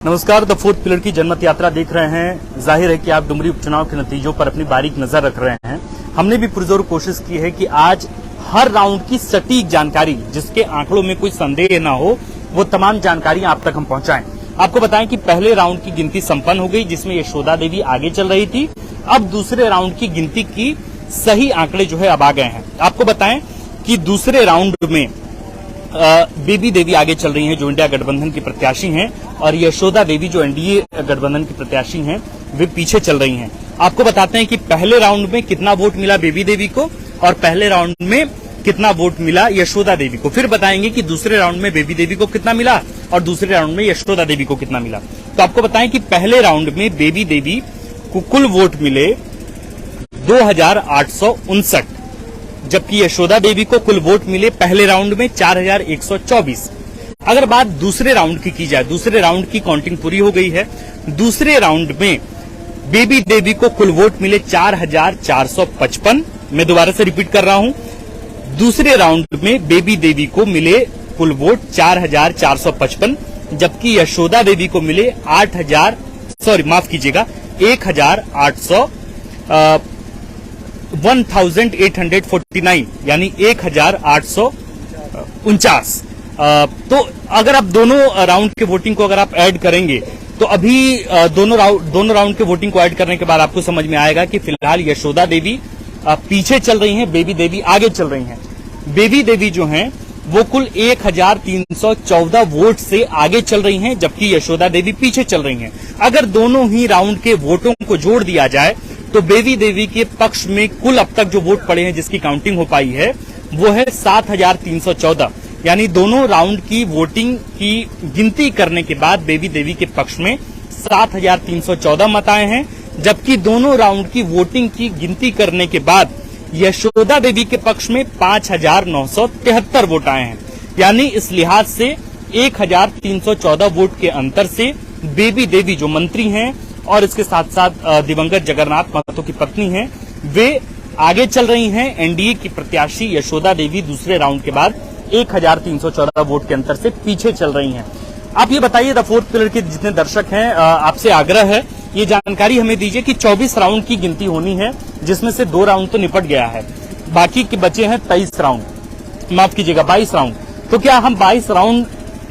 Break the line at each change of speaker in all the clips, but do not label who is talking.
नमस्कार। The fourth pillar की जनमत यात्रा देख रहे हैं। जाहिर है कि आप डुमरी उपचुनाव के नतीजों पर अपनी बारीक नजर रख रहे हैं। हमने भी पुरजोर कोशिश की है कि आज हर राउंड की सटीक जानकारी, जिसके आंकड़ों में कोई संदेह न हो, वो तमाम जानकारी आप तक हम पहुंचाएं। आपको बताएं कि पहले राउंड की गिनती संपन्न हो गई, जिसमें यशोदा देवी आगे चल रही थी। अब दूसरे राउंड की गिनती की सही आंकड़े जो है अब आ गए हैं। आपको बताएं कि दूसरे राउंड में बेबी देवी आगे चल रही हैं, जो इंडिया गठबंधन की प्रत्याशी हैं, और यशोदा देवी जो एनडीए गठबंधन की प्रत्याशी हैं, वे पीछे चल रही हैं। आपको बताते हैं कि पहले राउंड में कितना वोट मिला बेबी देवी को और पहले राउंड में कितना वोट मिला यशोदा देवी को। फिर बताएंगे कि दूसरे राउंड में बेबी देवी को कितना मिला और दूसरे राउंड में यशोदा देवी को कितना मिला। तो आपको बताएं कि पहले राउंड में बेबी देवी को कुल वोट मिले 2859, जबकि यशोदा देवी को कुल वोट मिले पहले राउंड में 4124। अगर बात दूसरे राउंड की जाए, दूसरे राउंड की काउंटिंग पूरी हो गई है। दूसरे राउंड में बेबी देवी को कुल वोट मिले 4455। मैं दोबारा से रिपीट कर रहा हूं, दूसरे राउंड में बेबी देवी को मिले कुल वोट 4455, जबकि यशोदा देवी को मिले 1849 यानी 1849। तो अगर आप दोनों राउंड के वोटिंग को अगर आप ऐड करेंगे तो अभी दोनों राउंड के वोटिंग को ऐड करने के बाद आपको समझ में आएगा कि फिलहाल यशोदा देवी पीछे चल रही हैं, बेबी देवी आगे चल रही हैं। बेबी देवी जो हैं वो कुल 1314 वोट से आगे चल रही हैं, जबकि यशोदा देवी पीछे चल रही हैं। अगर दोनों ही राउंड के वोटों को जोड़ दिया जाए तो बेबी देवी के पक्ष में कुल अब तक जो वोट पड़े हैं, जिसकी काउंटिंग हो पाई है, वो है 7314। यानी दोनों राउंड की वोटिंग की गिनती करने के बाद बेबी देवी के पक्ष में 7314 मत आए हैं, जबकि दोनों राउंड की वोटिंग की गिनती करने के बाद यशोदा देवी के पक्ष में 5973 वोट आए हैं। यानी इस लिहाज से 1314 वोट के अंतर से बेबी देवी जो मंत्री हैं और इसके साथ साथ दिवंगत जगन्नाथ महतो की पत्नी हैं, वे आगे चल रही हैं। एनडीए की प्रत्याशी यशोदा देवी दूसरे राउंड के बाद 1314 वोट के अंतर से पीछे चल रही हैं। आप ये बताइए, द फोर्थ पिलर के जितने दर्शक हैं, आपसे आग्रह है ये जानकारी हमें दीजिए कि 24 राउंड की गिनती होनी है, जिसमें से 2 राउंड तो निपट गया है, बाकी के बचे हैं 23 राउंड, माफ कीजिएगा 22 राउंड। तो क्या हम 22 राउंड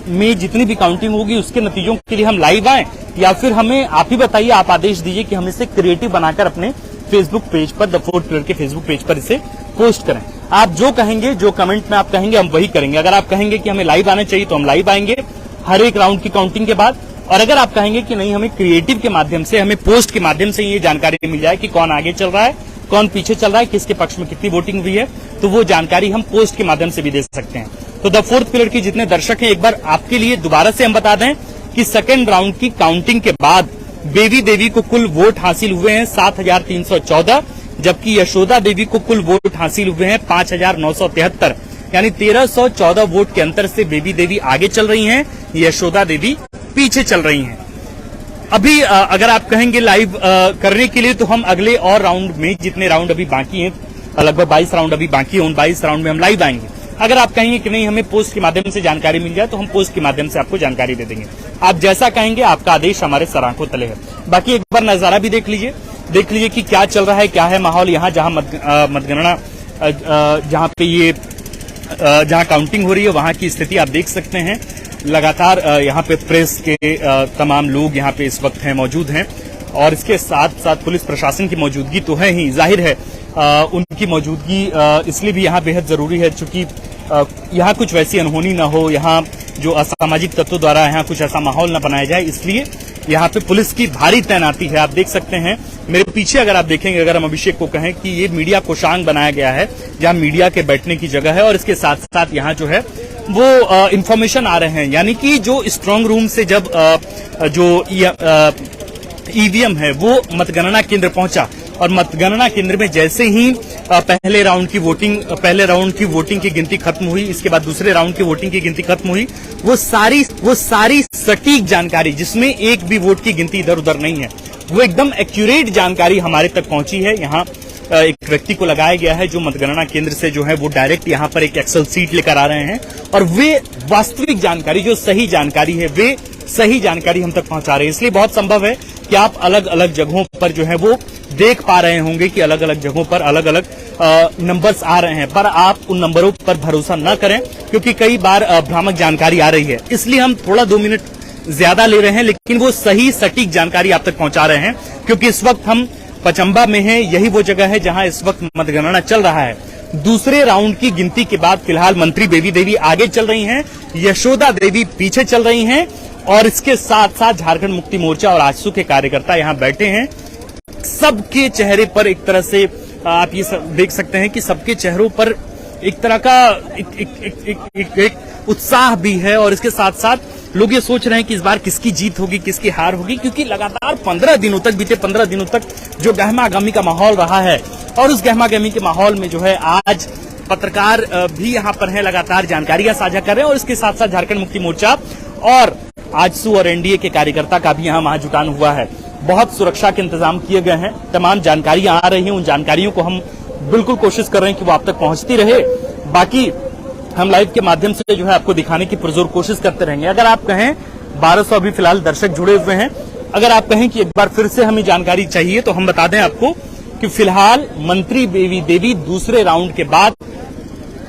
में जितनी भी काउंटिंग होगी उसके नतीजों के लिए हम लाइव आए, या फिर हमें आप ही बताइए, आप आदेश दीजिए कि हम इसे क्रिएटिव बनाकर अपने फेसबुक पेज पर, द फोर्थ पिलर के फेसबुक पेज पर इसे पोस्ट करें। आप जो कहेंगे, जो कमेंट में आप कहेंगे, हम वही करेंगे। अगर आप कहेंगे कि हमें लाइव आना चाहिए तो हम लाइव आएंगे हर एक राउंड की काउंटिंग के बाद, और अगर आप कहेंगे कि नहीं, हमें क्रिएटिव के माध्यम से, हमें पोस्ट के माध्यम से ये जानकारी मिल जाए कि कौन आगे चल रहा है, कौन पीछे चल रहा है, किसके पक्ष में कितनी वोटिंग हुई है, तो वो जानकारी हम पोस्ट के माध्यम से भी दे सकते हैं। तो द फोर्थ पिलर की जितने दर्शक हैं, एक बार आपके लिए दोबारा से हम बता दें कि सेकेंड राउंड की काउंटिंग के बाद बेबी देवी को कुल वोट हासिल हुए हैं 7314, जबकि यशोदा देवी को कुल वोट हासिल हुए हैं 5973। यानी 1314 वोट के अंतर से बेबी देवी आगे चल रही हैं, यशोदा देवी पीछे चल रही हैं। अभी अगर आप कहेंगे लाइव करने के लिए, तो हम अगले और राउंड में, जितने राउंड अभी बाकी हैं, लगभग 22 राउंड अभी बाकी हैं, उन 22 राउंड में हम लाइव आएंगे। अगर आप कहेंगे कि नहीं, हमें पोस्ट के माध्यम से जानकारी मिल जाए, तो हम पोस्ट के माध्यम से आपको जानकारी दे देंगे। आप जैसा कहेंगे, आपका आदेश हमारे सराखों तले है। बाकी एक बार नजारा भी देख लीजिए कि क्या चल रहा है, क्या है माहौल यहाँ, जहां मतगणना, जहां काउंटिंग हो रही है, वहां की स्थिति आप देख सकते हैं। लगातार यहाँ पे प्रेस के तमाम लोग यहाँ पे इस वक्त हैं, मौजूद हैं, और इसके साथ साथ पुलिस प्रशासन की मौजूदगी तो है ही, जाहिर है उनकी मौजूदगी इसलिए भी यहाँ बेहद जरूरी है, चूंकि यहाँ कुछ वैसी अनहोनी न हो, यहाँ जो असामाजिक तत्वों द्वारा यहाँ कुछ ऐसा माहौल न बनाया जाए, इसलिए यहाँ पे पुलिस की भारी तैनाती है। आप देख सकते हैं मेरे पीछे, अगर आप देखेंगे, अगर हम अभिषेक को कहें कि ये मीडिया कोषांग बनाया गया है, जहाँ मीडिया के बैठने की जगह है, और इसके साथ साथ यहाँ जो है वो इंफॉर्मेशन आ रहे हैं, यानी कि जो स्ट्रांग रूम से जब जो ईवीएम है वो मतगणना केंद्र पहुंचा, और मतगणना केंद्र में जैसे ही पहले राउंड की वोटिंग की गिनती खत्म हुई, इसके बाद दूसरे राउंड की वोटिंग की गिनती खत्म हुई, वो सारी सटीक जानकारी, जिसमें एक भी वोट की गिनती इधर उधर नहीं है, वो एकदम एक्यूरेट जानकारी हमारे तक पहुंची है। यहाँ एक व्यक्ति को लगाया गया है जो मतगणना केंद्र से जो है वो डायरेक्ट यहाँ पर एक एक्सेल सीट लेकर आ रहे हैं, और वे वास्तविक जानकारी, जो सही जानकारी है, वे सही जानकारी हम तक पहुंचा रहे हैं। इसलिए बहुत संभव है कि आप अलग अलग जगहों पर जो है वो देख पा रहे होंगे कि अलग अलग जगहों पर अलग अलग नंबर्स आ रहे हैं, पर आप उन नंबरों पर भरोसा न करें क्योंकि कई बार भ्रामक जानकारी आ रही है। इसलिए हम थोड़ा 2 मिनट ज्यादा ले रहे हैं, लेकिन वो सही सटीक जानकारी आप तक पहुंचा रहे हैं क्योंकि इस वक्त हम पचंबा में हैं। यही वो जगह है जहां इस वक्त मतगणना चल रहा है। दूसरे राउंड की गिनती के बाद फिलहाल मंत्री बेबी देवी आगे चल रही हैं, यशोदा देवी पीछे चल रही हैं और इसके साथ साथ झारखंड मुक्ति मोर्चा और आजसू के कार्यकर्ता यहां बैठे हैं। सबके चेहरे पर एक तरह से आप ये देख सकते हैं कि सबके चेहरों पर एक तरह का एक उत्साह भी है और इसके साथ साथ लोग ये सोच रहे हैं कि इस बार किसकी जीत होगी, किसकी हार होगी, क्योंकि लगातार 15 दिनों तक बीते 15 दिनों तक जो गहमागहमी का माहौल रहा है और उस गहमागहमी के माहौल में जो है आज पत्रकार भी यहां पर हैं, लगातार जानकारियां साझा कर रहे हैं और इसके साथ साथ झारखंड मुक्ति मोर्चा और आजसू और एनडीए के कार्यकर्ता का भी यहां महाजुटान हुआ है। बहुत सुरक्षा के इंतजाम किए गए हैं, तमाम जानकारियां आ रही हैं, उन जानकारियों को हम बिल्कुल कोशिश कर रहे हैं कि वो आप तक पहुंचती रहे। बाकी हम लाइव के माध्यम से जो है आपको दिखाने की पुरजोर कोशिश करते रहेंगे। अगर आप कहें 1200 अभी फिलहाल दर्शक जुड़े हुए हैं, अगर आप कहें कि एक बार फिर से हमें जानकारी चाहिए तो हम बता दें आपको कि फिलहाल मंत्री बेबी देवी दूसरे राउंड के बाद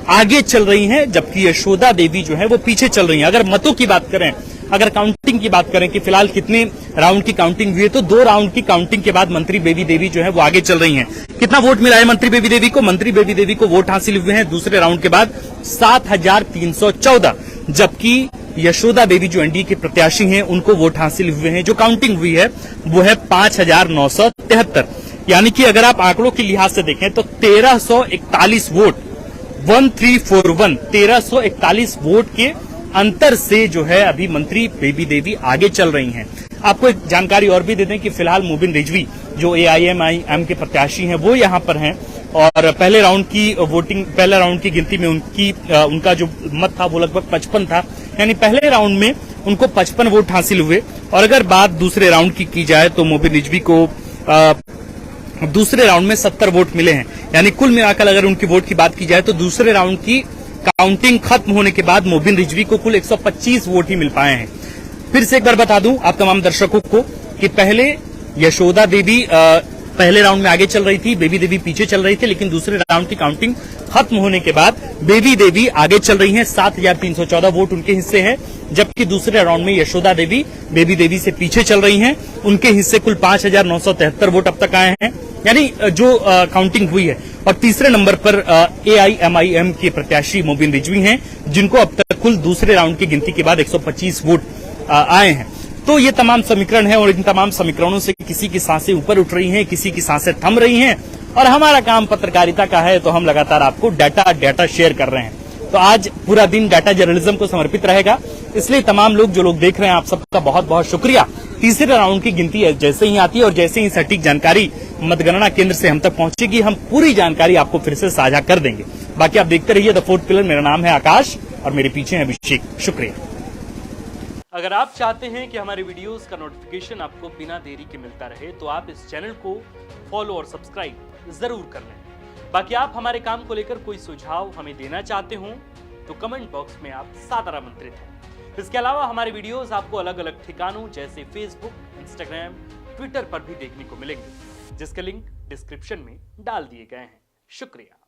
आगे चल रही हैं, जबकि यशोदा देवी जो है वो पीछे चल रही हैं। अगर मतों की बात करें, अगर काउंटिंग की बात करें कि फिलहाल कितने राउंड की काउंटिंग हुई है, तो 2 राउंड की काउंटिंग के बाद मंत्री बेबी देवी जो है वो आगे चल रही हैं। कितना वोट मिला है मंत्री बेबी देवी को? मंत्री बेबी देवी को वोट हासिल हुए हैं दूसरे राउंड के बाद 7314, जबकि यशोदा देवी जो एनडीए के प्रत्याशी हैं उनको वोट हासिल हुए हैं, जो काउंटिंग हुई है वो है 5973। यानी कि अगर आप आंकड़ों के लिहाज से देखें तो 1341 वोट 1341 वोट के अंतर से जो है अभी मंत्री बेबी देवी आगे चल रही हैं। आपको एक जानकारी और भी दे दें कि फिलहाल मोबिन रिजवी जो AIMIM के प्रत्याशी हैं वो यहां पर हैं और पहले राउंड की गिनती में उनका जो मत था वो लगभग 55 था, यानी पहले राउंड में उनको 55 वोट हासिल हुए। और अगर बात दूसरे राउंड की जाए तो मोबिन रिजवी को दूसरे राउंड में 70 वोट मिले हैं, यानी कुल मिलाकर अगर उनकी वोट की बात की जाए तो दूसरे राउंड की काउंटिंग खत्म होने के बाद मोबिन रिजवी को कुल 125 वोट ही मिल पाए हैं। फिर से एक बार बता दूं आप तमाम दर्शकों को कि पहले यशोदा देवी पहले राउंड में आगे चल रही थी, बेबी देवी पीछे चल रही थी, लेकिन दूसरे राउंड की काउंटिंग खत्म होने के बाद बेबी देवी आगे चल रही हैं, 7314 वोट उनके हिस्से हैं, जबकि दूसरे राउंड में यशोदा देवी बेबी देवी से पीछे चल रही हैं, उनके हिस्से कुल 5973 वोट अब तक आए हैं, यानी जो काउंटिंग हुई है। और तीसरे नंबर पर AIMIM के प्रत्याशी मोबिन रिजवी हैं, जिनको अब तक कुल दूसरे राउंड की गिनती के बाद 125 वोट आए हैं। तो ये तमाम समीकरण है और इन तमाम समीकरणों से किसी की सांसें ऊपर उठ रही हैं, किसी की सांसें थम रही हैं और हमारा काम पत्रकारिता का है तो हम लगातार आपको डाटा शेयर कर रहे हैं। तो आज पूरा दिन डाटा जर्नलिज्म को समर्पित रहेगा, इसलिए तमाम लोग जो लोग देख रहे हैं आप सबका बहुत बहुत शुक्रिया। तीसरे राउंड की गिनती जैसे ही आती है और जैसे ही सटीक जानकारी मतगणना केंद्र से हम तक पहुंचेगी, हम पूरी जानकारी आपको फिर से साझा कर देंगे। बाकी आप देखते रहिए द फोर्थ पिलर। मेरा नाम है आकाश और मेरे पीछे है अभिषेक। शुक्रिया। अगर आप चाहते हैं कि हमारे वीडियोस का नोटिफिकेशन आपको बिना देरी के मिलता रहे तो आप इस चैनल को फॉलो और सब्सक्राइब जरूर कर लें। बाकी आप हमारे काम को लेकर कोई सुझाव हमें देना चाहते हो तो कमेंट बॉक्स में आप सादर आमंत्रित हैं। इसके अलावा हमारे वीडियोस आपको अलग अलग ठिकानों जैसे फेसबुक, इंस्टाग्राम, ट्विटर पर भी देखने को मिलेंगे, जिसके लिंक डिस्क्रिप्शन में डाल दिए गए हैं। शुक्रिया।